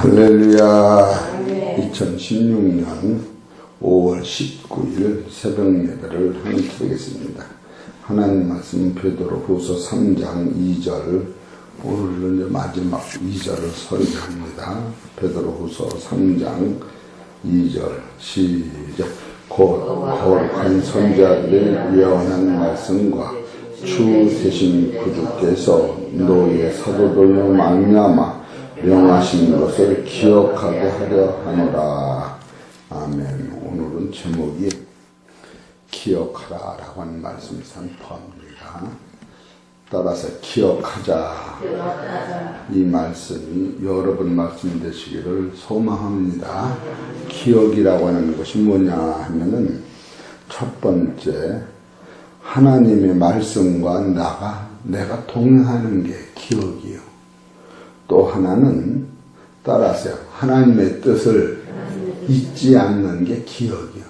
할렐루야. 2016년 5월 19일 새벽 예배를 드리겠습니다. 하나님 말씀 베드로후서 3장 2절, 오늘은 마지막 2절을 설교합니다. 베드로후서 3장 2절 시작. 거룩한 선지자들의 예언한 말씀과 주 되신 구주께서 너희의 사도들로 말미암아 명하신 것을 기억하게 하려 하노라. 아멘. 오늘은 제목이 기억하라 라고 하는 말씀이 선포합니다. 따라서 기억하자. 이 말씀이 여러분 말씀 되시기를 소망합니다. 기억이라고 하는 것이 뭐냐 하면은 첫 번째, 하나님의 말씀과 내가 동행하는 게 기억이요. 또 하나는 따라서 하나님의 뜻을 잊지 않는 게 기억이요.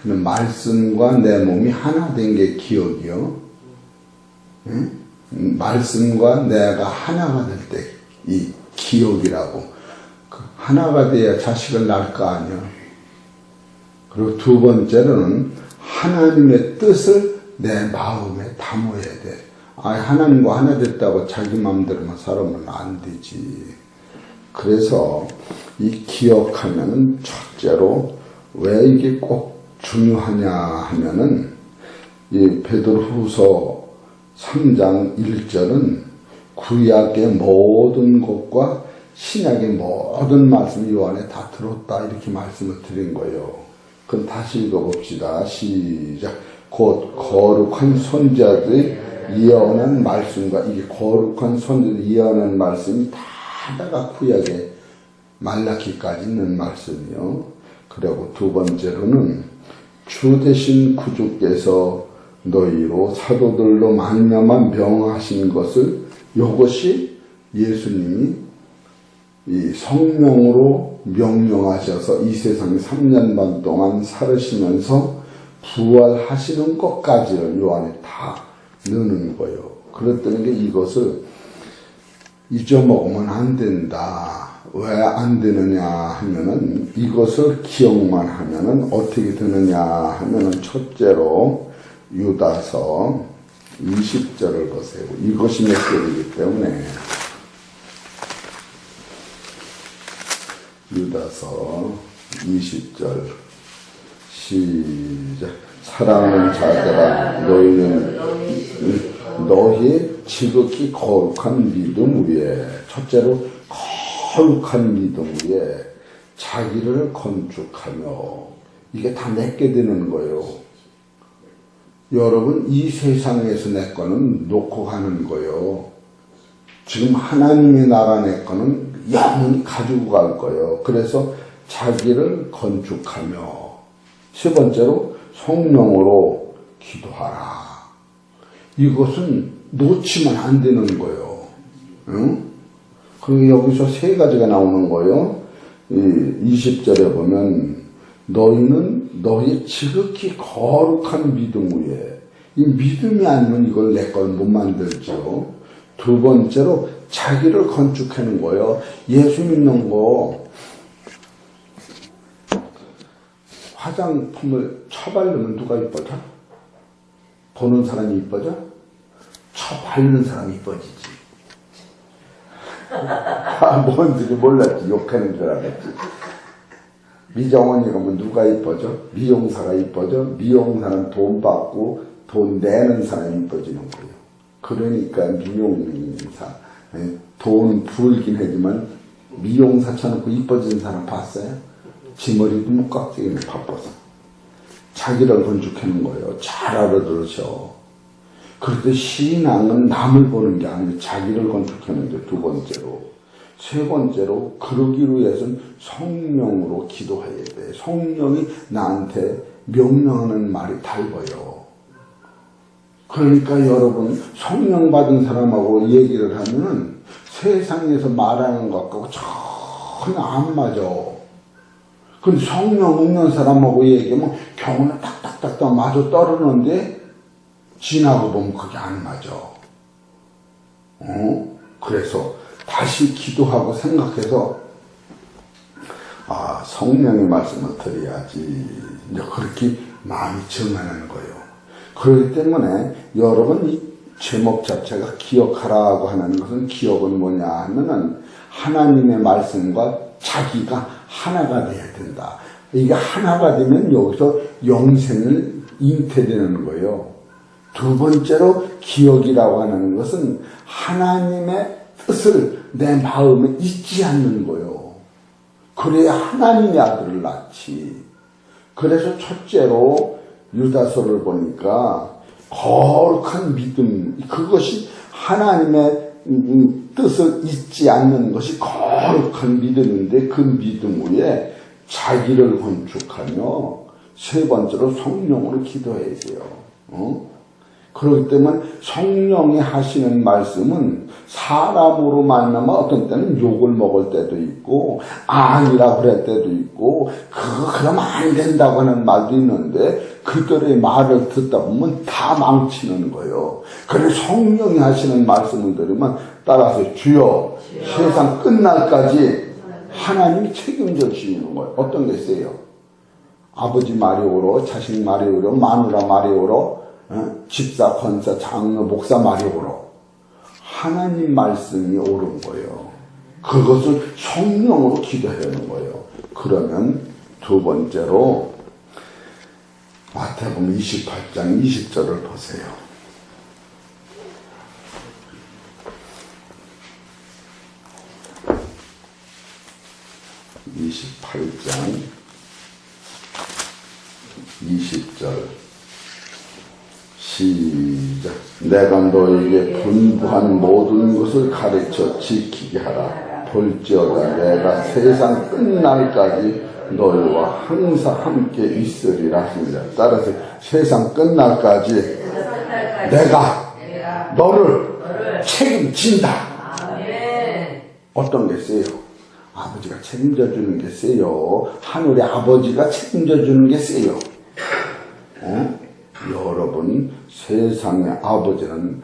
그는 말씀과 내 몸이 하나 된 게 기억이요. 응? 말씀과 내가 하나가 될 때 이 기억이라고. 하나가 돼야 자식을 낳을 거 아니야. 그리고 두 번째로는 하나님의 뜻을 내 마음에 담아야 돼. 하나님과 하나 됐다고 자기 마음대로만 살아면 안 되지. 그래서 이 기억하면은 첫째로 왜 이게 꼭 중요하냐 하면은 이 베드로후서 3장 1절은 구약의 모든 것과 신약의 모든 말씀이 요 안에 다 들었다 이렇게 말씀을 드린 거예요. 그럼 다시 읽어봅시다. 시작. 곧 거룩한 선지자들이 예언한 말씀과 이게 거룩한 선지자들이 예언한 말씀이 다가 구약의 말라기까지 있는 말씀이요. 그리고 두 번째로는 주 되신 구주께서 너희로 사도들로 말미암아 명하신 것을, 이것이 예수님이 이 성령으로 명령하셔서 이 세상에 3년 반 동안 살으시면서 부활하시는 것까지를 요 안에 다 넣는 거예요. 그랬더니 이것을 잊어먹으면 안 된다. 왜 안 되느냐 하면은 이것을 기억만 하면은 어떻게 되느냐 하면은 첫째로 유다서 20절을 보세요. 이것이 메시지이기 때문에 유다서 20절 시작. 사랑하는 자들아, 너희 지극히 거룩한 믿음 위에, 첫째로 거룩한 믿음 위에 자기를 건축하며, 이게 다 내게 되는 거예요. 여러분, 이 세상에서 내 거는 놓고 가는 거예요. 지금 하나님의 나라 내 거는 영원히 가지고 갈 거예요. 그래서 자기를 건축하며, 세 번째로 성령으로 기도하라. 이것은 놓치면 안 되는 거예요. 응? 그리고 여기서 세 가지가 나오는 거예요. 20절에 보면 너희는 너희 지극히 거룩한 믿음 위에, 이 믿음이 아니면 이걸 내 걸 못 만들죠. 두 번째로 자기를 건축하는 거예요. 예수 믿는 거, 화장품을 쳐바르면 누가 이뻐져? 보는 사람이 이뻐져? 쳐바르는 사람이 이뻐지지. 뭔지 몰랐지. 욕하는 줄 알았지. 미정원이 가면 누가 이뻐져? 미용사가 이뻐져? 미용사는 돈 받고 돈 내는 사람이 이뻐지는 거예요. 그러니까 미용사, 돈 불긴 하지만 미용사 쳐놓고 이뻐지는 사람 봤어요? 지 머리도 묶각지기는 바빠서. 자기를 건축하는 거예요. 잘 알아들으셔. 그런데 신앙은 남을 보는 게 아니고 자기를 건축하는 게 두 번째로. 세 번째로, 그러기 위해서는 성령으로 기도해야 돼. 성령이 나한테 명령하는 말이 달라요. 그러니까 여러분, 성령 받은 사람하고 얘기를 하면은 세상에서 말하는 것하고 전혀 안 맞아. 근데 성령 없는 사람하고 얘기하면 경우는 딱딱딱딱 맞아 떨어지는데 지나고 보면 그게 안 맞아. 그래서 다시 기도하고 생각해서 성령의 말씀을 드려야지. 이제 그렇게 마음이 정하는 거예요. 그렇기 때문에 여러분 이 제목 자체가 기억하라고 하는 것은 기억은 뭐냐 하면은 하나님의 말씀과 자기가 하나가 돼야 된다. 이게 하나가 되면 여기서 영생을 잉태되는 거예요. 두 번째로 기억이라고 하는 것은 하나님의 뜻을 내 마음에 잊지 않는 거예요. 그래야 하나님의 아들을 낳지. 그래서 첫째로 유다서를 보니까 거룩한 믿음, 그것이 하나님의 뜻을 잊지 않는 것이 거룩한 믿음인데 그 믿음 위에 자기를 건축하며 세 번째로 성령으로 기도해야 돼요. 그렇기 때문에 성령이 하시는 말씀은 사람으로 만나면 어떤 때는 욕을 먹을 때도 있고 아니라고 그럴 때도 있고 그러면 안 된다고 하는 말도 있는데 그들의 말을 듣다 보면 다 망치는 거예요. 그래서 성령이 하시는 말씀을 들으면 따라서 주여 세상 끝날까지 하나님이 책임져 주시는 거예요. 어떤 게 있어요? 아버지 말이 옳어, 자식 말이 옳어, 마누라 말이 옳어, 집사, 권사, 장로, 목사 말이 옳어. 하나님 말씀이 옳은 거예요. 그것을 성령으로 기도하는 거예요. 그러면 두 번째로 마태복음 28장 20절을 보세요. (28장 20절) 시작. 내가 너에게 분부한 모든 것을 가르쳐 지키게 하라. 볼지어다 내가 세상 끝날까지 너희와 항상 함께 있으리라 하십니다. 따라서 세상 끝날까지 내가 너를 책임진다. 어떤 게 세요? 아버지가 책임져 주는 게 세요. 하늘의 아버지가 책임져 주는 게 세요. 여러분, 세상의 아버지는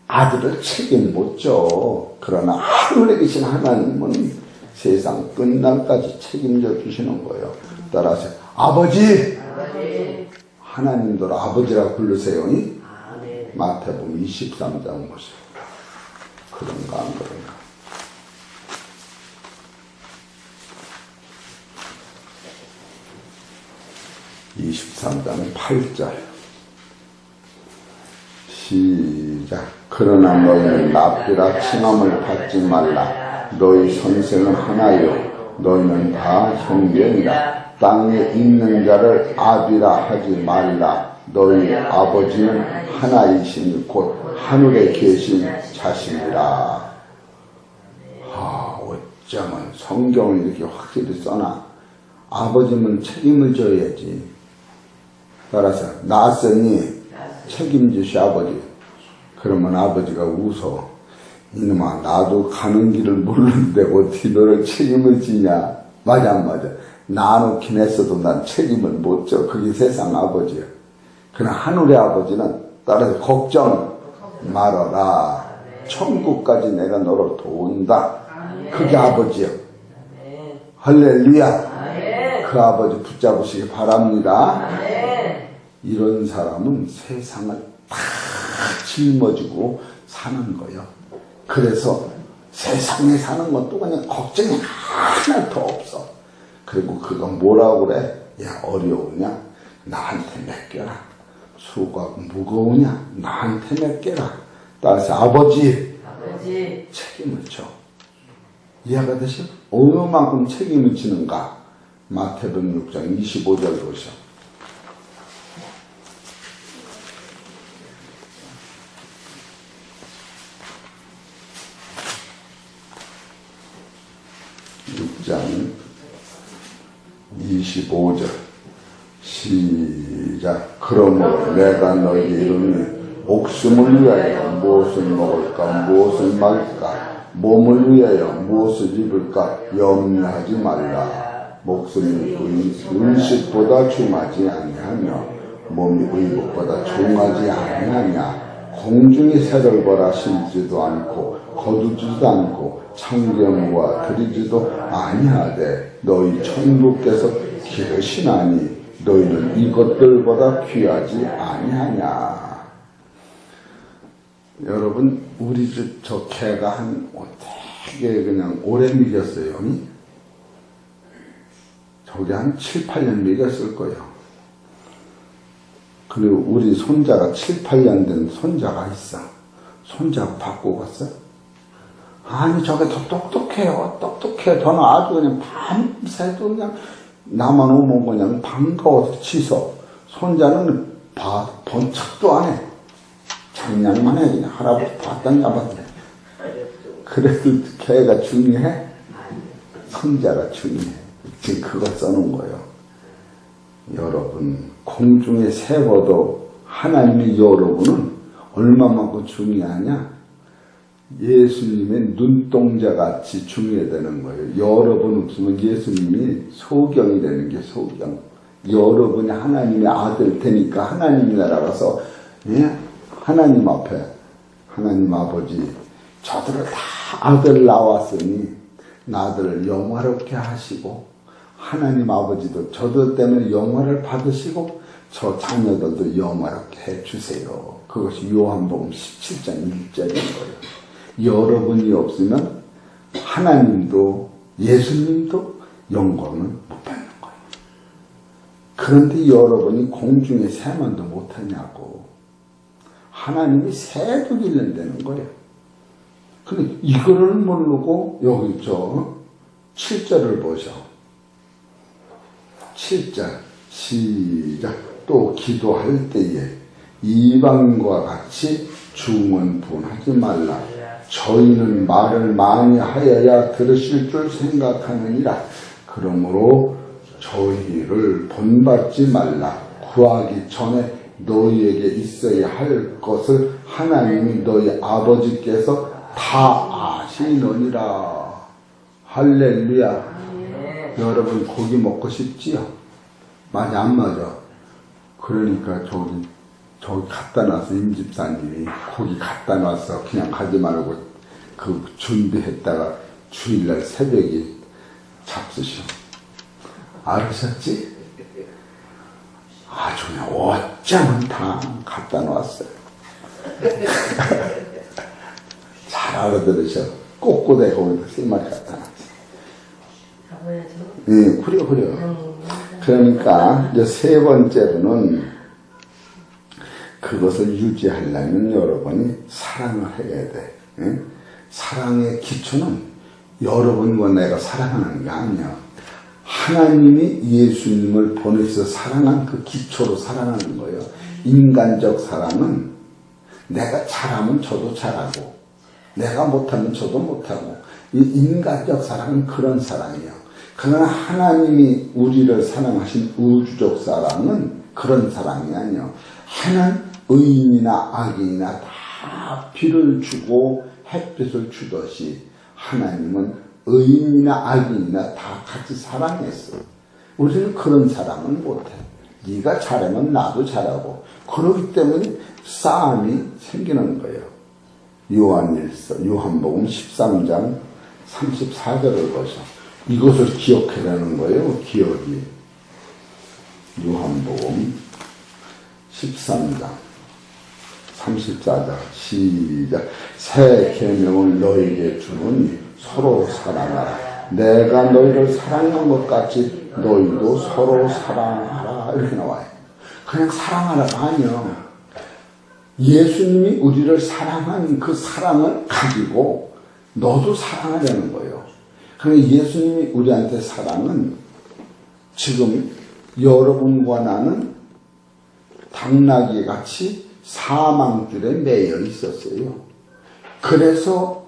아들을 책임 못 져. 그러나 하늘에 계신 하나님은 세상 끝날까지 책임져 주시는 거예요. 따라서 아버지! 하나님도 아버지라고 부르세요. 마태복음 23장 보세요. 그런가 안 그런가? (23장 8절) 시작. 그러나 너희는 납비라 칭함을 받지 말라. 너희 선생은 하나요 너희는 다 형제니라. 땅에 있는 자를 아비라 하지 말라. 너희 아버지는 하나이시니 곧 하늘에 계신 자신이라. 어쩌면 성경을 이렇게 확실히 써놔. 아버지는 책임을 져야지. 따라서 낳았으니 책임지시 아버지. 그러면 아버지가 웃어. 이놈아 나도 가는 길을 모르는데 어떻게 너를 책임을 지냐. 맞아 안 맞아. 낳아놓긴 했어도 난 책임을 못 져. 그게 세상 아버지야. 그러나 하늘의 아버지는 따라서 걱정 말아라. 천국까지 내가 너를 도운다. 그게 아버지야. 할렐루야. 그 아버지 붙잡으시기 바랍니다. 이런 사람은 세상을 다 짊어지고 사는 거예요. 그래서 세상에 사는 것도 그냥 걱정이 하나도 없어. 그리고 그거 뭐라고 그래? 야 어려우냐? 나한테 맡겨라. 수고하고 무거우냐? 나한테 맡겨라. 따라서 아버지 책임을 져. 이해가 되시죠? 어느 만큼 책임을 지는가? 마태복음 6장 25절 보시죠. 장 25절 시작. 그러므로 내가 너희에게 이르니 목숨을 위하여 무엇을 먹을까 무엇을 마실까 몸을 위하여 무엇을 입을까 염려하지 말라. 목숨이 음식보다 중하지 아니하며 몸이 의복보다 중하지 아니하냐. 공중의 새를 보라. 심지도 않고 거두지도 않고 창경과 드리지도 아니하되 너희 천부께서 기르시나니 너희는 이것들보다 귀하지 아니하냐. 여러분 우리 집 저 개가 되게 그냥 오래 먹였어요. 저게 한 7, 8년 먹였을 거예요. 그리고 우리 손자가 7, 8년 된 손자가 있어. 손자가 바꾸고 갔어. 아니 저게 더 똑똑해요. 똑똑해. 저는 아주 그냥 밤새도 그냥 나만 오면 그냥 반가워서 치서. 손자는 본 척도 안 해. 장난만 해. 그냥 할아버지 봤던 잡았네. 그래도 걔가 중요해? 손자가 중요해. 지금 그거 써놓은 거예요. 여러분 공중에 새워도 하나님이 여러분은 얼마만큼 중요하냐? 예수님의 눈동자같이 중요해되는 거예요. 여러분 없으면 예수님이 소경이 되는 게 소경. 여러분이 하나님의 아들 되니까 하나님 나라 가서 하나님 앞에 하나님 아버지 저들을 다 아들 낳았으니 나들을 영화롭게 하시고 하나님 아버지도 저들 때문에 영화를 받으시고 저 자녀들도 영화롭게 해주세요. 그것이 요한복음 17장 1절인 거예요. 여러분이 없으면 하나님도 예수님도 영광을 못 받는 거예요. 그런데 여러분이 공중에 새만도 못하냐고. 하나님이 새도 길른다는 거예요. 근데 이거를 모르고 여기 7절을 보셔. 7절 시작. 또 기도할 때에 이방인과 같이 중언부언하지 말라. 저희는 말을 많이 하여야 들으실 줄 생각하느니라. 그러므로 저희를 본받지 말라. 구하기 전에 너희에게 있어야 할 것을 하나님이 너희 아버지께서 다 아시느니라. 할렐루야. 여러분 고기 먹고 싶지요? 맞아 안 맞아? 그러니까 저기 갖다 놨어. 임집사님이 고기 갖다 놨어. 그냥 가지 말고 그 준비했다가 주일날 새벽에 잡수셔. 알으셨지? 아주 그냥 어쩌면 다 갖다 놨어요. 잘 알아들으셔. 꼬꼬대 거기다 3마리 갖다 놨어. 네, 그래요. 그러니까 이제 세 번째로는 그것을 유지하려면 여러분이 사랑을 해야 돼. 예? 사랑의 기초는 여러분과 내가 사랑하는 게 아니야. 하나님이 예수님을 보내서 사랑한 그 기초로 사랑하는 거예요. 인간적 사랑은 내가 잘하면 저도 잘하고 내가 못하면 저도 못하고 이 인간적 사랑은 그런 사랑이에요. 그러나 하나님이 우리를 사랑하신 우주적 사랑은 그런 사랑이 아니에요. 하나님 의인이나 악인이나 다 비를 주고 햇빛을 주듯이 하나님은 의인이나 악인이나 다 같이 사랑했어. 우리는 그런 사랑은 못해. 네가 잘하면 나도 잘하고 그렇기 때문에 싸움이 생기는 거예요. 요한복음 13장 34절을 보셔. 이것을 기억해라는 거예요. 기억이. 요한복음 13장 34절 시작. 새 계명을 너희에게 주노니 서로 사랑하라. 내가 너희를 사랑한 것 같이 너희도 서로 사랑하라. 이렇게 나와요. 그냥 사랑하라가 아니요. 예수님이 우리를 사랑한 그 사랑을 가지고 너도 사랑하려는 거예요. 그러니까 예수님이 우리한테 사랑은 지금 여러분과 나는 당나귀 같이 사망줄에 매여 있었어요. 그래서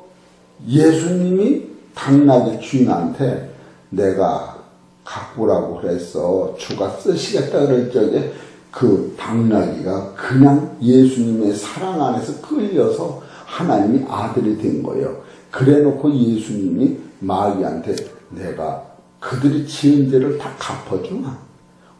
예수님이 당나귀 주인한테 내가 가꾸라고 그랬어. 주가 쓰시겠다 그럴 적에 그 당나귀가 그냥 예수님의 사랑 안에서 끌려서 하나님이 아들이 된 거예요. 그래 놓고 예수님이 마귀한테 내가 그들이 지은 죄를 다 갚아주마.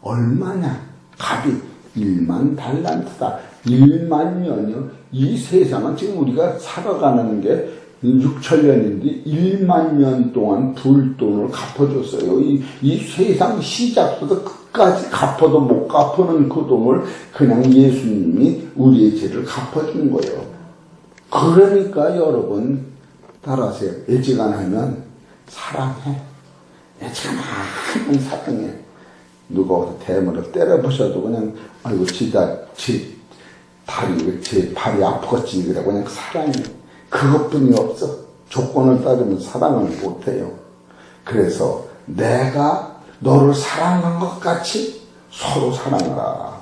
얼마냐? 값이 1만 달란트다. 1만 년이요. 이 세상은 지금 우리가 살아가는 게 6천년인데 1만 년 동안 불 돈을 갚아줬어요. 이 세상 시작부터 끝까지 갚아도 못 갚는 그 돈을 그냥 예수님이 우리의 죄를 갚아준 거예요. 그러니까 여러분 따라하세요. 애지간하면 사랑해. 애지간하면 사랑해. 누가 대문을 때려보셔도 그냥 아이고 제 발이 아프겠지 그래 그냥 사랑해. 그것뿐이 없어. 조건을 따지면 사랑을 못해요. 그래서 내가 너를 사랑한 것 같이 서로 사랑하라.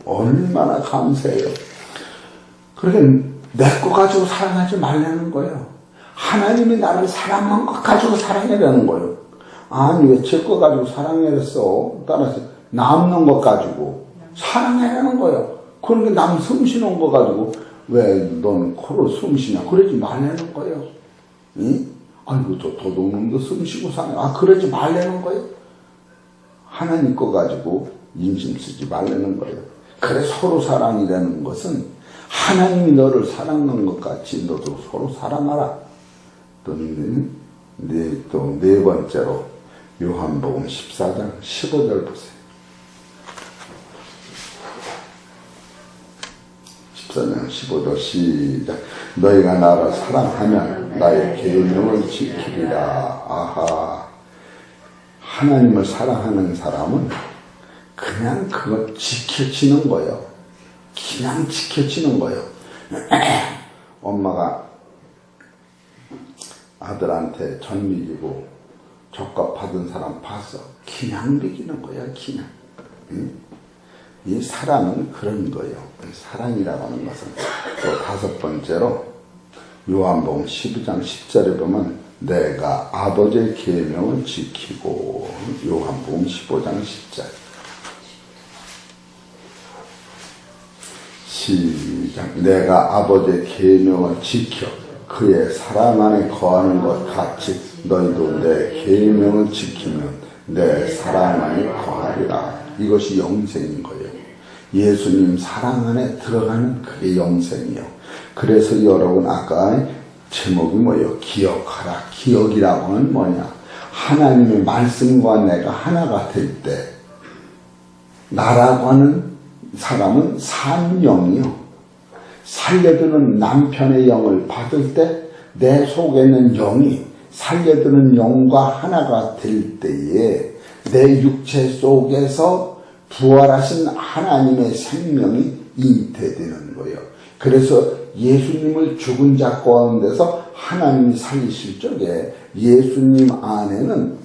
얼마나 감사해요. 그러니까 내 거 가지고 사랑하지 말라는 거예요. 하나님이 나를 사랑한 것 가지고 사랑하라는 거예요. 아니 왜 제 거 가지고 사랑해랬어? 따라서 남는 것 가지고 사랑하라는 거예요. 그러니까 남 숨쉬는 거 가지고 왜 넌 코로 숨쉬냐? 그러지 말라는 거예요. 응? 아이고 저 도둑놈도 숨쉬고 사네. 그러지 말라는 거예요. 하나님 거 가지고 인심 쓰지 말라는 거예요. 그래 서로 사랑이라는 것은 하나님이 너를 사랑한 것 같이 너도 서로 사랑하라. 또 네 번째로 요한복음 14장 15절 보세요. 14장 15절 시작. 너희가 나를 사랑하면 나의 계명을 지키리라. 아하. 하나님을 사랑하는 사람은 그냥 그걸 지켜지는 거예요. 그냥 지켜지는 거예요. 엄마가 아들한테 전 미기고 족값 받은 사람 봤어. 그냥 미기는 거야. 그냥. 이 사랑은 그런 거예요. 사랑이라고 하는 것은. 또 다섯 번째로 요한복음 12장 10절에 보면 내가 아버지의 계명을 지키고 요한복음 15장 10절 시작. 내가 아버지의 계명을 지켜 그의 사랑 안에 거하는 것 같이 너희도 내 계명을 지키면 내 사랑 안에 거하리라. 이것이 영생인 거예요. 예수님 사랑 안에 들어가는 그게 영생이에요. 그래서 여러분 아까 제목이 뭐예요? 기억하라. 기억이라고 하는 뭐냐? 하나님의 말씀과 내가 하나가 될 때 나라고 하는 사람은 산 영이요. 살려두는 남편의 영을 받을 때 내 속에 있는 영이 살려두는 영과 하나가 될 때에 내 육체 속에서 부활하신 하나님의 생명이 잉태되는 거예요. 그래서 예수님을 죽은 자 가운데서 하나님이 살리실 적에 예수님 안에는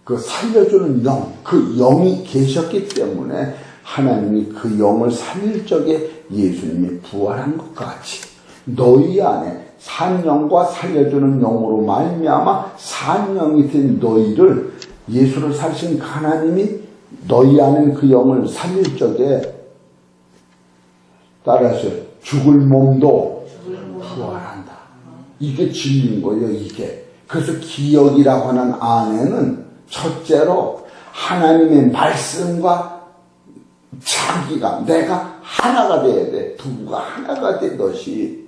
그 살려주는 영, 그 영이 계셨기 때문에 하나님이 그 영을 살릴 적에 예수님이 부활한 것 같이 너희 안에 산영과 살려주는 영으로 말미암아 산영이 된 너희를 예수를 살리신 하나님이 너희 안에 그 영을 살릴 적에 따라서 죽을 몸도 부활한다. 이게 진리인 거예요. 이게. 그래서 기억이라고 하는 안에는 첫째로 하나님의 말씀과 자기가 내가 하나가 돼야 돼. 부부가 하나가 된 것이.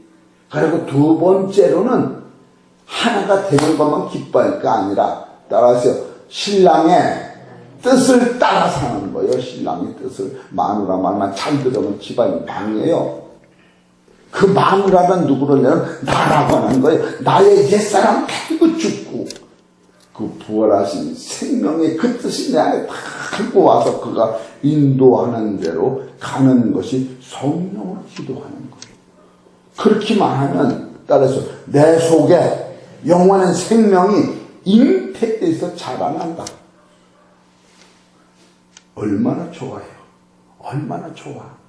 그리고 두 번째로는 하나가 되는 것만 기뻐할 게 아니라 따라서 신랑의 뜻을 따라 사는 거예요. 신랑의 뜻을. 마누라 말만 잘 들으면 집안이 망해요. 그 마누라는 누구냐면 나라고 하는 거예요. 나의 옛사람 가지고 죽고 그 부활하신 생명의 그 뜻이 내 안에 다 갖고 와서 그가 인도하는 대로 가는 것이 성령으로 기도하는 거예요. 그렇게만 하면 따라서 내 속에 영원한 생명이 잉태돼서 자라난다. 얼마나 좋아요. 얼마나 좋아.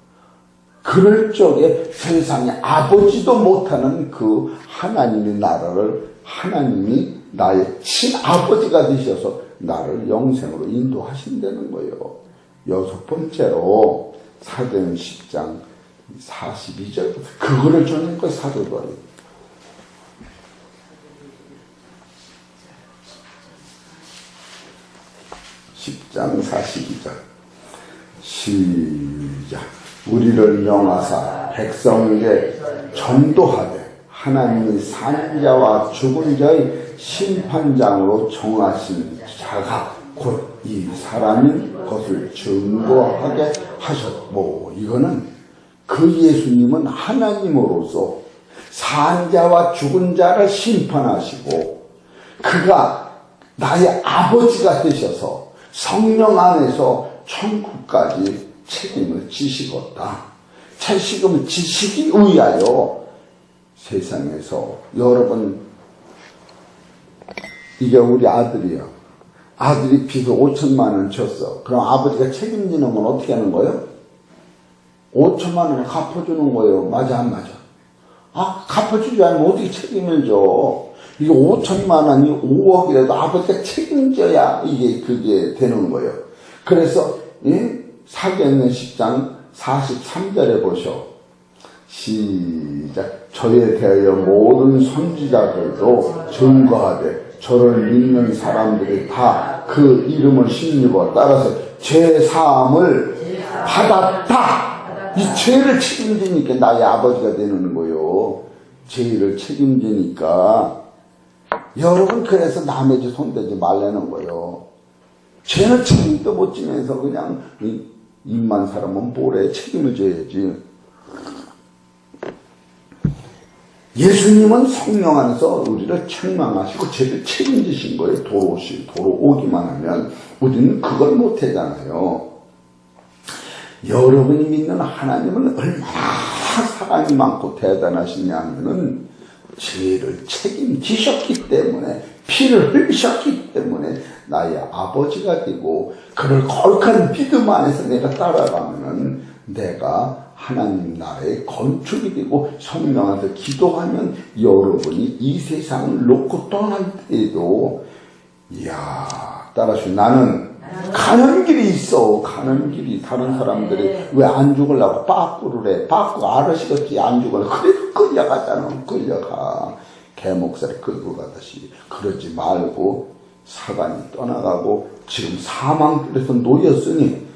그럴 적에 세상에 아버지도 못하는 그 하나님의 나라를 하나님이 나의 친아버지가 되셔서 나를 영생으로 인도하신다는 거예요. 여섯 번째로 사도행 10장 42절부터 그거를 전한 거예요. 사도들이. 10장 42절 시작. 우리를 명하사 백성에게 전도하되 하나님이 산자와 죽은 자의 심판장으로 정하신 자가 곧 이 사람인 것을 증거하게 하셨고, 이거는 그 예수님은 하나님으로서 산자와 죽은 자를 심판하시고 그가 나의 아버지가 되셔서 성령 안에서 천국까지 책임을 지시겠다. 책임을 지시기 위하여 세상에서, 여러분, 이게 우리 아들이요. 아들이 빚을 5천만 원 줬어. 그럼 아버지가 책임지는 건 어떻게 하는 거예요? 5천만 원을 갚아주는 거예요. 맞아, 안 맞아? 갚아주지 않으면 어떻게 책임을 져? 이게 5천만 원이 5억이라도 아버지가 책임져야 그게 되는 거예요. 그래서, 사도행전 10장 43절에 보셔. 시작. 저에 대하여 모든 선지자들도 증거하되 저를 믿는 사람들이 다 그 이름을 힘입어 따라서 죄사함을 받았다. 이 죄를 책임지니까 나의 아버지가 되는 거요. 죄를 책임지니까. 여러분, 그래서 남의 집 손대지 말라는 거요. 죄는 책임도 못 지면서 그냥 입만 살아면 뭐래, 책임을 져야지. 예수님은 성령 안에서 우리를 책망하시고 죄를 책임지신 거예요. 도로 오기만 하면. 우리는 그걸 못 하잖아요. 여러분이 믿는 하나님은 얼마나 사랑이 많고 대단하시냐 하면은 죄를 책임지셨기 때문에, 피를 흘리셨기 때문에 나의 아버지가 되고, 그를 거룩한 믿음 안에서 내가 따라가면은 내가 하나님 나라의 건축이 되고, 성령 안에서 기도하면 여러분이 이 세상을 놓고 떠날 때에도, 이야, 따라서 나는 가는 길이 있어. 가는 길이. 다른 사람들이 왜 안 죽으려고 빠꾸를 해. 빠꾸 알으시겠지. 안 죽으려고. 그래도 끌려가잖아. 끌려가. 개목살에 끌고 가듯이. 그러지 말고 사단이 떠나가고 지금 사망길에서 놓였으니,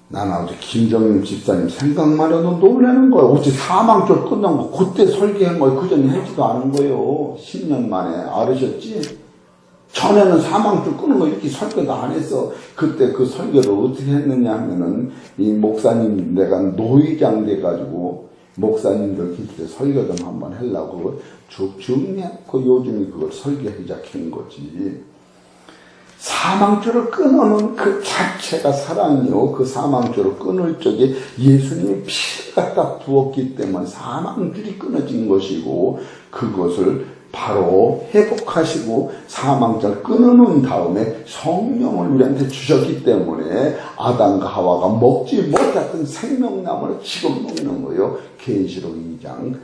난 어제 김정림 집사님 생각만 해도 놀라는 거예요. 어째 사망줄 끝난 거 그때 설계한 거예요. 그 전에 하지도 않은 거예요. 10년 만에. 알으셨지? 전에는 사망줄 끄는 거 이렇게 설계도 안 했어. 그때 그 설계를 어떻게 했느냐 하면은, 이 목사님, 내가 노회장 돼가지고 목사님들 기술에 설계 좀 한번 하려고 쭉 정리하고 요즘에 그걸 설계하기 시작한 거지. 사망줄을 끊어놓은 그 자체가 사랑이요. 그 사망줄을 끊을 적에 예수님이 피를 갖다 부었기 때문에 사망줄이 끊어진 것이고, 그것을 바로 회복하시고 사망줄을 끊어놓은 다음에 성령을 우리한테 주셨기 때문에 아담과 하와가 먹지 못했던 생명나무를 지금 먹는 거예요. 계시록 2장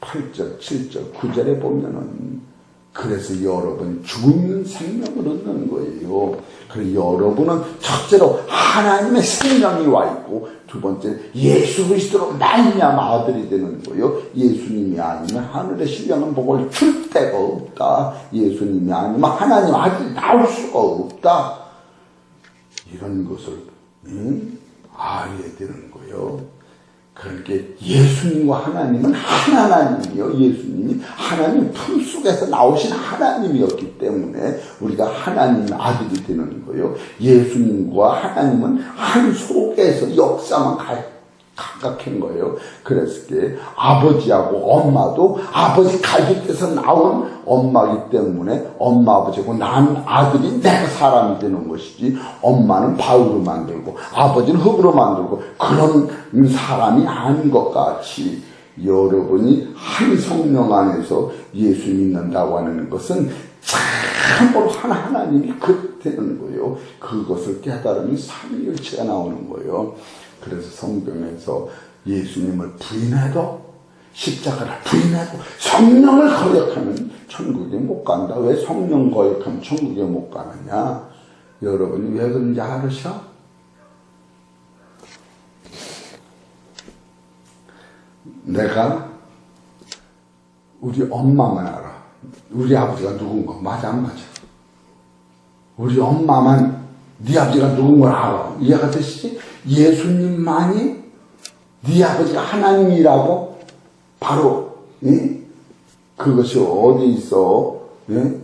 8절, 7절, 9절에 보면은, 그래서 여러분 죽은 생명을 얻는 거예요. 그래서 여러분은 첫째로 하나님의 생명이 와 있고, 두 번째 예수 그리스도로 말미암아 아들이 되는 거예요. 예수님이 아니면 하늘의 신령한 복을 줄 데가 없다. 예수님이 아니면 하나님 아들이 나올 수가 없다. 이런 것을 알아야 되는 거예요. 그러니까 예수님과 하나님은 하나님이요. 예수님이 하나님 품속에서 나오신 하나님이었기 때문에 우리가 하나님의 아들이 되는 거예요. 예수님과 하나님은 한 속에서 역사만 각각한 거예요. 그래서 아버지하고 엄마도 아버지 갈비뼈에서 나온 엄마이기 때문에 엄마 아버지고 난 아들이 내가 사람이 되는 것이지, 엄마는 바위로 만들고 아버지는 흙으로 만들고 그런 사람이 아닌 것 같이, 여러분이 한 성령 안에서 예수 믿는다고 하는 것은 참으로 하나님이 되는 거예요. 그것을 깨달으면 삼위일체가 나오는 거예요. 그래서 성경에서 예수님을 부인해도, 십자가를 부인해도 성령을 거역하면 천국에 못 간다. 왜 성령 거역하면 천국에 못 가느냐? 여러분이 왜 그런지 알으셔? 내가 우리 엄마만 알아. 우리 아버지가 누군가. 맞아, 안 맞아? 우리 엄마만 네 아버지가 누군 걸 알아. 이해가 되시지? 예수님만이 네 아버지가 하나님이라고 바로 예? 그것이 어디 있어? 예?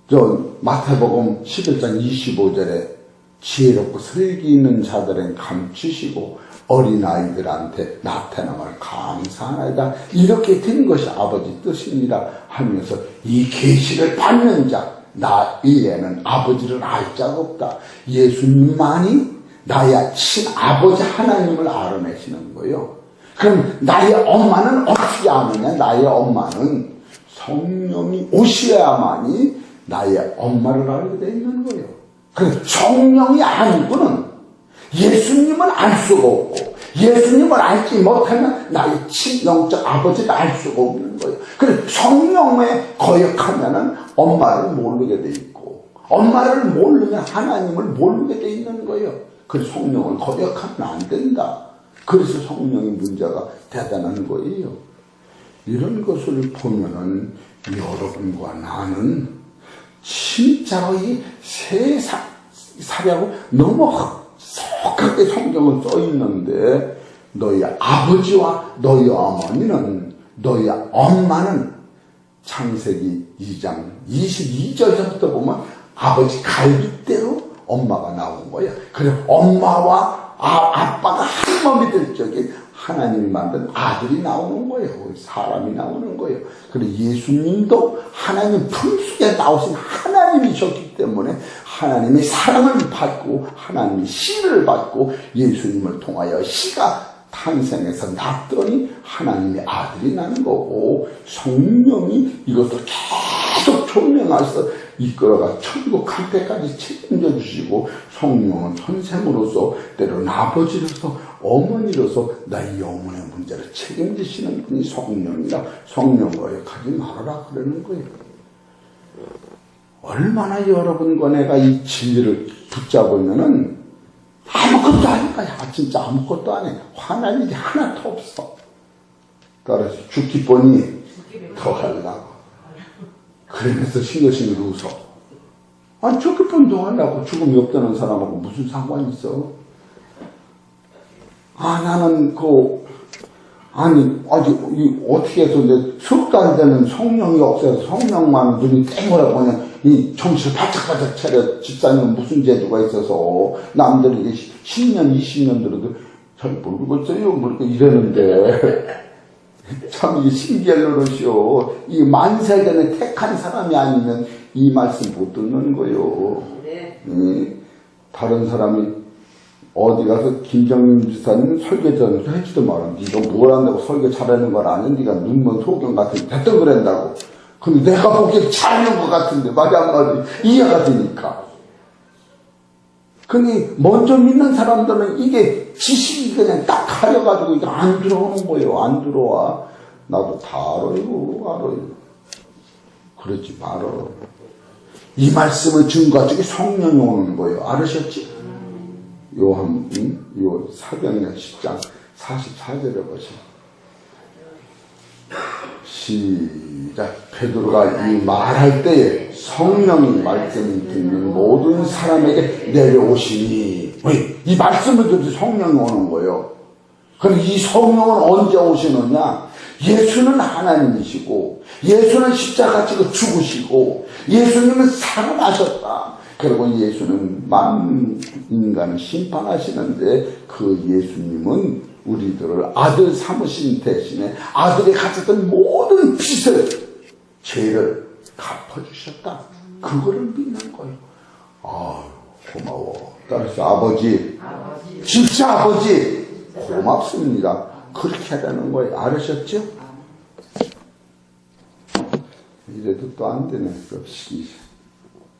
저 마태복음 11장 25절에 지혜롭고 슬기 있는 자들은 감추시고 어린아이들한테 나타남을 감사하나이다. 이렇게 된 것이 아버지 뜻입니다 하면서 이 계시를 받는 자, 나 이외에는 아버지를 알 자가 없다. 예수님만이 나의 친아버지 하나님을 알아내시는 거예요. 그럼 나의 엄마는 어떻게 아느냐? 나의 엄마는 성령이 오셔야만이 나의 엄마를 알게 되어 있는 거예요. 그래서 성령이 아닌 분은 예수님을 알 수가 없고, 예수님을 알지 못하면 나의 친영적 아버지를 알 수가 없는 거예요. 그래서 성령에 거역하면은 엄마를 모르게 돼 있고, 엄마를 모르면 하나님을 모르게 돼 있는 거예요. 그래서 성령을 거역하면 안 된다. 그래서 성령의 문제가 대단한 거예요. 이런 것을 보면은 여러분과 나는 진짜로 이 세상 사려고 너무 속하게 성경을 써 있는데, 너희 아버지와 너희 어머니는, 너희 엄마는 창세기 2장 22절부터 보면 아버지 갈빗대로 엄마가 나온 거야. 그래 엄마와 아빠가 한 몸이 될 적에 하나님이 만든 아들이 나오는 거예요. 사람이 나오는 거예요. 그리고 예수님도 하나님 품속에 나오신 하나님이셨기 때문에 하나님의 사랑을 받고 하나님의 씨를 받고 예수님을 통하여 씨가 탄생해서 났더니 하나님의 아들이 나는 거고, 성령이 이것을 계속 조명해서 이끌어가 천국 갈 때까지 책임져 주시고, 성령은 선생으로서 때로는 아버지로서 어머니로서 나의 영혼의 문제를 책임지시는 분이 성령이다. 성령 거역하지 말아라 그러는 거예요. 얼마나 여러분과 내가 이 진리를 붙잡으면은 아무것도 아니까. 진짜 아무것도 안 해. 화날 일이 하나도 없어. 따라서 죽기 뻔히 더 하려고. 그러면서 싱글싱글 웃어. 아니 죽기 뻔히 더 하려고. 죽음이 없다는 사람하고 무슨 상관이 있어? 나는 어떻게 해서 이제 수도 안 되는 성령이 없어서 성령만 눈이 땡으라고 그냥 이 정신을 바짝바짝 차려. 집사님은 무슨 재주가 있어서 남들이 10년, 20년 들어도 잘 모르겠어요. 이러는데. 참 이게 신기할 노릇이요. 이 만세전에 택한 사람이 아니면 이 말씀 못 듣는 거요. 네. 다른 사람이 어디 가서 김정민 지사님 설교 전에도 해주도 말아. 네가 뭘 한다고 설교 잘하는 걸 아냐? 네가 눈먼 소경 같은 대뜸 그런다고. 근데 내가 보기엔 잘하는 것 같은데 말이 한마디 이해가 되니까. 근데 먼저 믿는 사람들은 이게 지식이 그냥 딱 가려가지고 이게 안 들어오는 거예요. 안 들어와. 나도 다 알아요. 그러지 말어. 이 말씀을 증거하기 성령이 오는 거예요. 알으셨지? 요 사도행전 10장 44절에 보시면 시작. 베드로가 이 말할 때에 성령이 말씀을 듣는 모든 사람에게 내려오시니. 이 말씀을 듣지 성령이 오는 거예요. 그럼 이 성령은 언제 오시느냐? 예수는 하나님이시고, 예수는 십자가 지고 죽으시고, 예수님은 살아나셨다. 그리고 예수는 만 인간을 심판하시는데, 그 예수님은 우리들을 아들 삼으신 대신에 아들이 가졌던 모든 빚을, 죄를 갚아주셨다. 그거를 믿는 거예요. 고마워. 따라서 아버지, 진짜 아버지, 고맙습니다. 그렇게 하라는 거예요. 알으셨죠? 이래도 또 안 되네.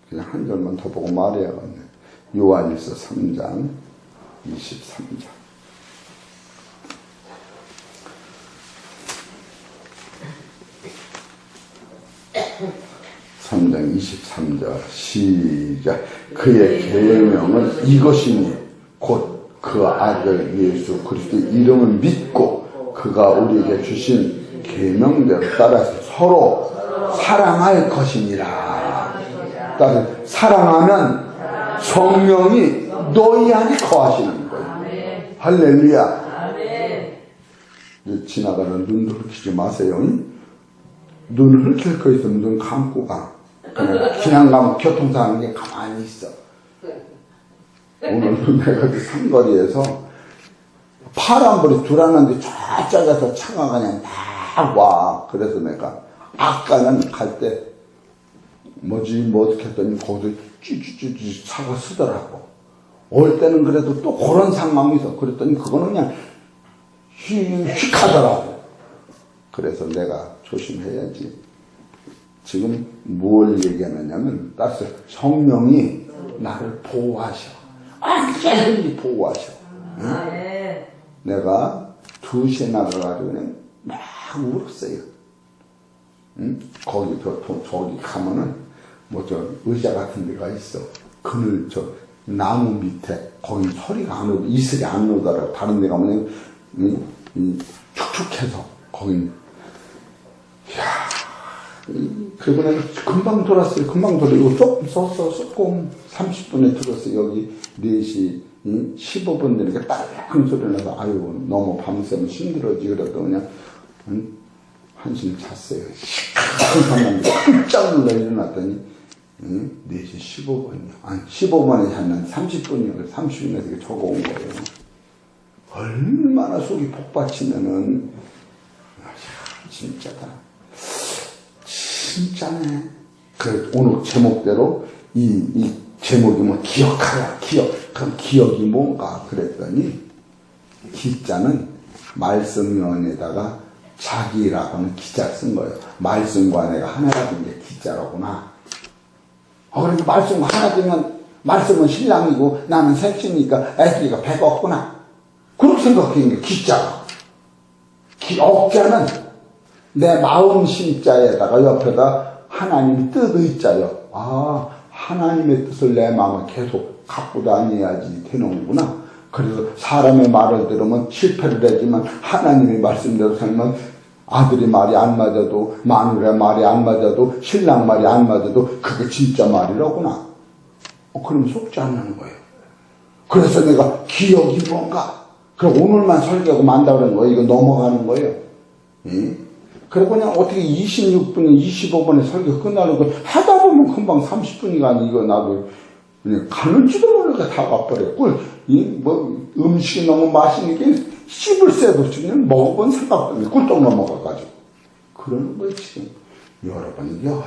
그냥 한 절만 더 보고 말해야겠네. 요한일서 3장 23절. 3장 23절 시작. 그의 계명은 이것이니 곧 그 아들 예수 그리스도의 이름을 믿고 그가 우리에게 주신 계명대로 따라서 서로 사랑할 것이니라. 따라서 사랑하면 성령이 너희 안에 거하시는 거예요. 할렐루야. 지나가는 눈도 흘키지 마세요. 눈을 흘킬 거 있으면 눈 감고 가. 그냥 가면 교통사고에 가만히 있어. 오늘도 내가 그 삼거리에서 파란불이 들어왔는데 저쪽에서 차가 그냥 막 와. 그래서 내가 아까는 갈 때 뭐지 뭐 어떻게 했더니 거기서 찌찌찌찌 차가 쓰더라고. 올 때는 그래도 또 그런 상황이 있어. 그랬더니 그거는 그냥 휙 하더라고. 그래서 내가 조심해야지. 지금 뭘 얘기하느냐면 따라서 성령이 나를 보호하셔. 완전히 보호하셔. 응? 내가 2시에 나가가지고 그냥 막 울었어요. 응? 거기 저기 가면은 뭐 저 의자 같은 데가 있어. 그늘 저 나무 밑에 거기 소리가 안 오고 이슬이 안 오더라. 다른 데 가면 축축해서 거기 그리고 내가 금방 돌았어요. 금방 돌리고 조금 30분에 들었어요. 여기 4시 15분 되니까 딱한 소리 나서 아유 너무 밤새면 힘들어지. 그래도 그냥 한숨 잤어요. 시큰한 깜짝 놀라 일어났더니 4시 15분이요. 아니 15분에 잤는데 30분이요. 30분에서 저거 온 거예요. 얼마나 속이 복받치면은 진짜다. 진짜네. 그 오늘 제목대로 이 제목이 뭐 기억하라 기억. 그럼 기억이 뭔가 그랬더니 기자는 말씀위원에다가 자기라고는 기자 쓴 거예요. 말씀과 내가 하나라는 게 기자라구나. 그러니까 말씀과 하나 되면 말씀은 신랑이고 나는 셋이니까 애들이가 배가 없구나. 그렇게 생각하는 게 기자가. 억자는 내 마음 심자에다가 옆에다 하나님 뜻 의자요. 아, 하나님의 뜻을 내 마음에 계속 갖고 다녀야지 되는구나. 그래서 사람의 말을 들으면 실패를 하지만 하나님의 말씀대로 살면 아들이 말이 안 맞아도 마누라의 말이 안 맞아도 신랑 말이 안 맞아도 그게 진짜 말이라구나. 그럼 속지 않는 거예요. 그래서 내가 기억이 뭔가. 그럼 오늘만 설교하고 만다 그러는 거예요. 이거 넘어가는 거예요. 예? 그리고 그냥 어떻게 26분에 25분에 설교 끝나는 거 하다 보면 금방 30분이 가니 이거 나도 그냥 가는지도 모르게 다 가버려. 뭐 음식이 너무 맛있는 게 씹을 새도 없이 그냥 먹어본 생각도 없이 꿀떡 넘어가가지고 그러는 거예요 지금. 여러분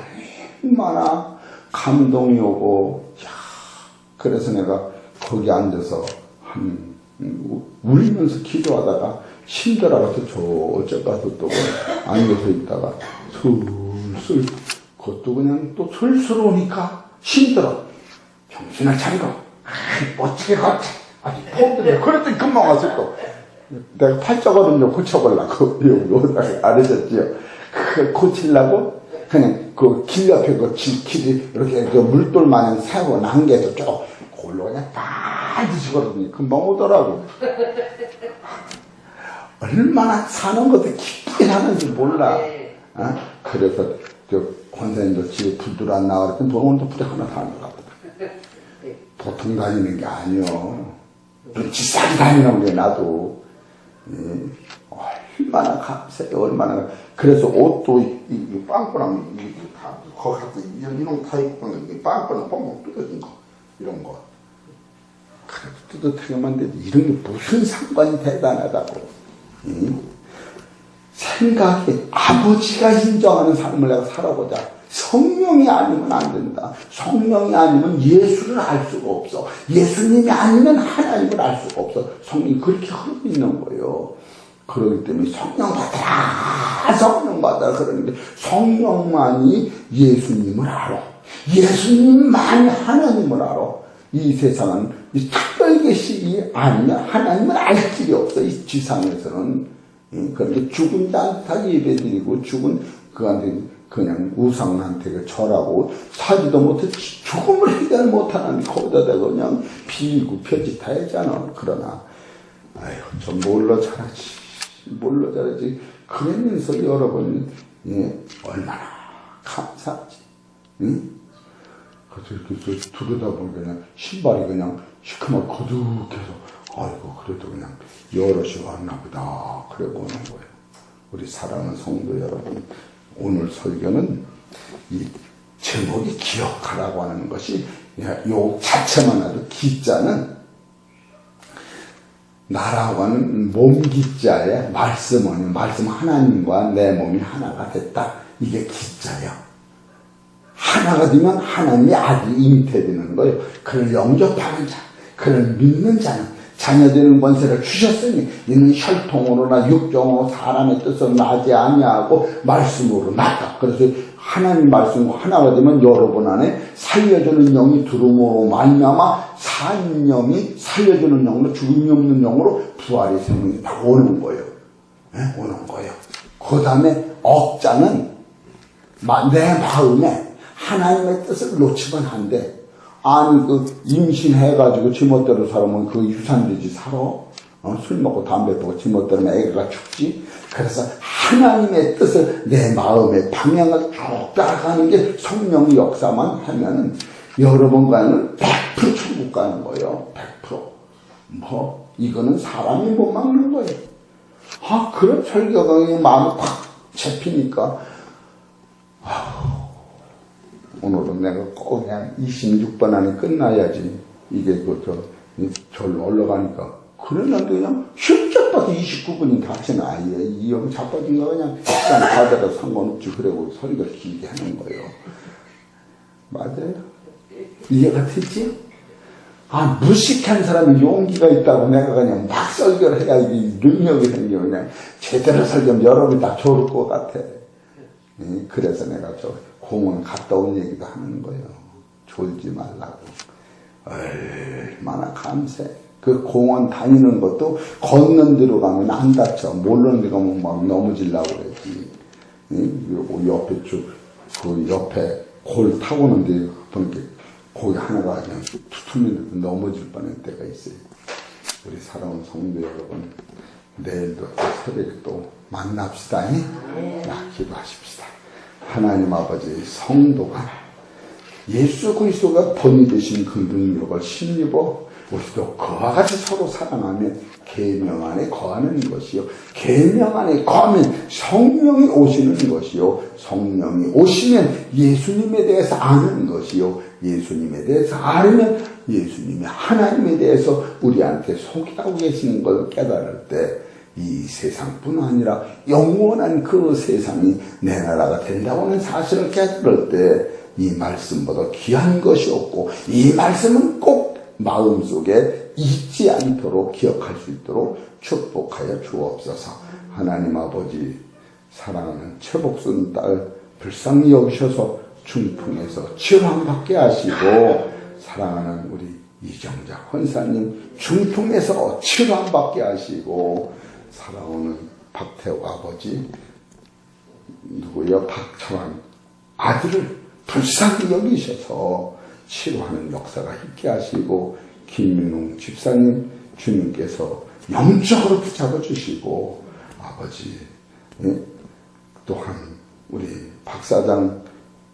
얼마나 감동이 오고 그래서 내가 거기 앉아서 울면서 기도하다가 힘들어가서 저쪽 가서 또 앉아서 있다가 슬슬 그것도 그냥 또 슬슬 오니까 힘들어. 정신을 차리고 멋지게 걷자. 아주 폼들이 그랬더니 금방 와서 또 내가 팔자걸음 좀 고쳐보려고 여기 알으셨지요? 그걸 고치려고 그냥 그 길 옆에 그 길이 이렇게 그 물돌 마냥 세고 난게서 쭉 그걸로 그냥 반드시 걸었더니 금방 오더라고. 얼마나 사는 것도 기쁘게 사는지 몰라. 어? 그래서 저 권사님도 집에 불 들어왔나 그랬더니 오늘도 불이 하나 다는가 보다. 보통 다니는 게 아니요. 지싸게 다니는 게 나도. 예. 얼마나 감사해요. 얼마나. 그래서 옷도 이 빵꾸랑 다 거기 가서 이런 다 입고 빵꾸랑 뻥뻥 뜯어진 거 이런 거. 그래도 뜨뜻하게만 돼도 이런 게 무슨 상관이 대단하다고. 생각이 아버지가 인정하는 삶을 내가 살아보자. 성령이 아니면 안 된다. 성령이 아니면 예수를 알 수가 없어. 예수님이 아니면 하나님을 알 수가 없어. 성령이 그렇게 흐르고 있는 거예요. 그렇기 때문에 성령 받아라, 성령 받아라 그러는데 성령만이 예수님을 알아. 예수님만이 하나님을 알아. 이 세상은 이 특별 계시이 아니면 하나님을 알 길이 없어. 이 지상에서는. 그런데 죽은 자한테 다 예배드리고 죽은 그한테 그냥 우상한테 절하고 사지도 못해 죽음을 해결 못하는 거기다가 그냥 비고 편짓하잖아. 그러나 아유 좀 몰라 잘하지. 몰라 잘하지. 그러면서 여러분 얼마나 감사하지. 응? 그래서 이렇게 들여다보면 그냥 신발이 그냥 시커멓 거둑해서 아이고 그래도 그냥 여럿이 왔나 보다 그래 보는 거예요. 우리 사랑하는 성도 여러분, 오늘 설교는 이 제목이 기억하라고 하는 것이 요 자체만 해도 기자는 나라고 하는 몸 기자에 말씀 하나님과 내 몸이 하나가 됐다. 이게 기자예요. 하나가 되면 하나님이 아들이 잉태되는 거예요. 그를 영접하는 자, 그를 믿는 자는 자녀되는 권세를 주셨으니 이는 혈통으로나 육정으로 사람의 뜻을 나지 아니하고 말씀으로 났다. 그래서 하나님 말씀과 하나가 되면 여러분 안에 살려주는 영이 들어옴으로 말미암아 산 영이 살려주는 영으로 죽음이 없는 영으로 부활의 생명이 다 오는 거예요. 네? 오는 거예요. 그 다음에 억자는 내 마음에 하나님의 뜻을 놓치면 안 돼. 아니 임신해가지고 지멋대로 살면 유산되지 살아. 술 먹고 담배 피고 지멋대로 애가 죽지. 그래서 하나님의 뜻을 내 마음의 방향을 쭉 따라가는 게 성령의 역사만 하면은 여러분과는 100% 천국 가는 거예요. 100%. 이거는 사람이 못 막는 거예요. 그런 설교강이 마음이 팍 잡히니까 오늘은 내가 꼭 그냥 26번 안에 끝나야지. 이게 절로 올라가니까. 그랬는데 그냥 흉쩍 봐도 29분이 다치는 아이에 이형 자빠진 거 그냥 약간 가다가 상관없지. 그러고 소리가 길게 하는 거예요. 맞아요. 이해가 되지? 무식한 사람이 용기가 있다고 내가 그냥 막 설교를 해야 이게 능력이 생겨. 그냥 제대로 설교하면 여러분이 다 좋을 것 같아. 그래서 내가 공원 갔다 온 얘기도 하는 거예요. 졸지 말라고. 얼마나 감사해. 그 공원 다니는 것도 걷는 데로 가면 안 다쳐. 모르는 데 가면 막 넘어지려고 그러지. 그리고 옆에 골 타고 오는데 보니까 거기 하나가 그냥 투투민데도 넘어질 뻔한 때가 있어요. 우리 사랑하는 성도 여러분, 내일도 새벽에 또 만납시다. 기도하십시다. 하나님 아버지, 성도가 예수 그리스도가 본이 되신 그 능력을 힘입어 우리도 그와 같이 서로 사랑하며 계명 안에 거하는 것이요. 계명 안에 거하면 성령이 오시는 것이요. 성령이 오시면 예수님에 대해서 아는 것이요. 예수님에 대해서 알으면 예수님이 하나님에 대해서 우리한테 소개하고 계시는 걸 깨달을 때 이 세상뿐 아니라 영원한 그 세상이 내 나라가 된다고 하는 사실을 깨달을 때 이 말씀보다 귀한 것이 없고 이 말씀은 꼭 마음속에 잊지 않도록 기억할 수 있도록 축복하여 주옵소서. 하나님 아버지, 사랑하는 최복순 딸 불쌍히 여기셔서 중풍에서 치료받게 하시고, 사랑하는 우리 이정자 권사님 중풍에서 치료받게 하시고, 사랑하는 박태호 아버지, 박철환 아들을 불쌍히 여기셔서 치료하는 역사가 있게 하시고, 김민웅 집사님 주님께서 영적으로 붙잡아 주시고, 아버지, 또한 우리 박사장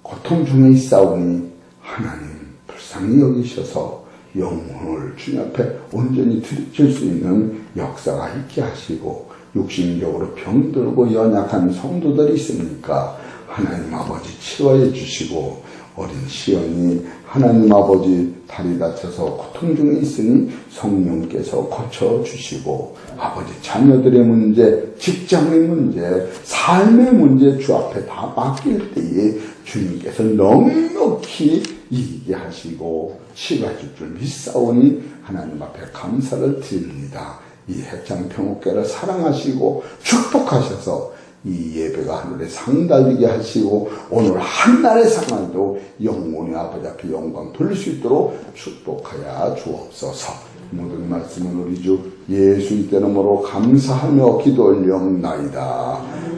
고통 중에 있사오니 하나님 불쌍히 여기셔서 영혼을 주님 앞에 온전히 드릴 수 있는 역사가 있게 하시고, 육신적으로 병들고 연약한 성도들이 있으니까 하나님 아버지 치료해 주시고, 어린 시연이 하나님 아버지 다리 다쳐서 고통 중에 있으니 성령께서 고쳐주시고, 아버지 자녀들의 문제, 직장의 문제, 삶의 문제 주 앞에 다 맡길 때에 주님께서 넉넉히 이기게 하시고 치료하실 줄 믿사오니 하나님 앞에 감사를 드립니다. 이 해창평옥교를 사랑하시고 축복하셔서 이 예배가 하늘에 상달리게 하시고 오늘 한날의 상황도 영원히 아버지 앞에 영광 돌릴 수 있도록 축복하여 주옵소서. 모든 말씀은 우리 주 예수 이름으로 감사하며 기도 올려옵나이다.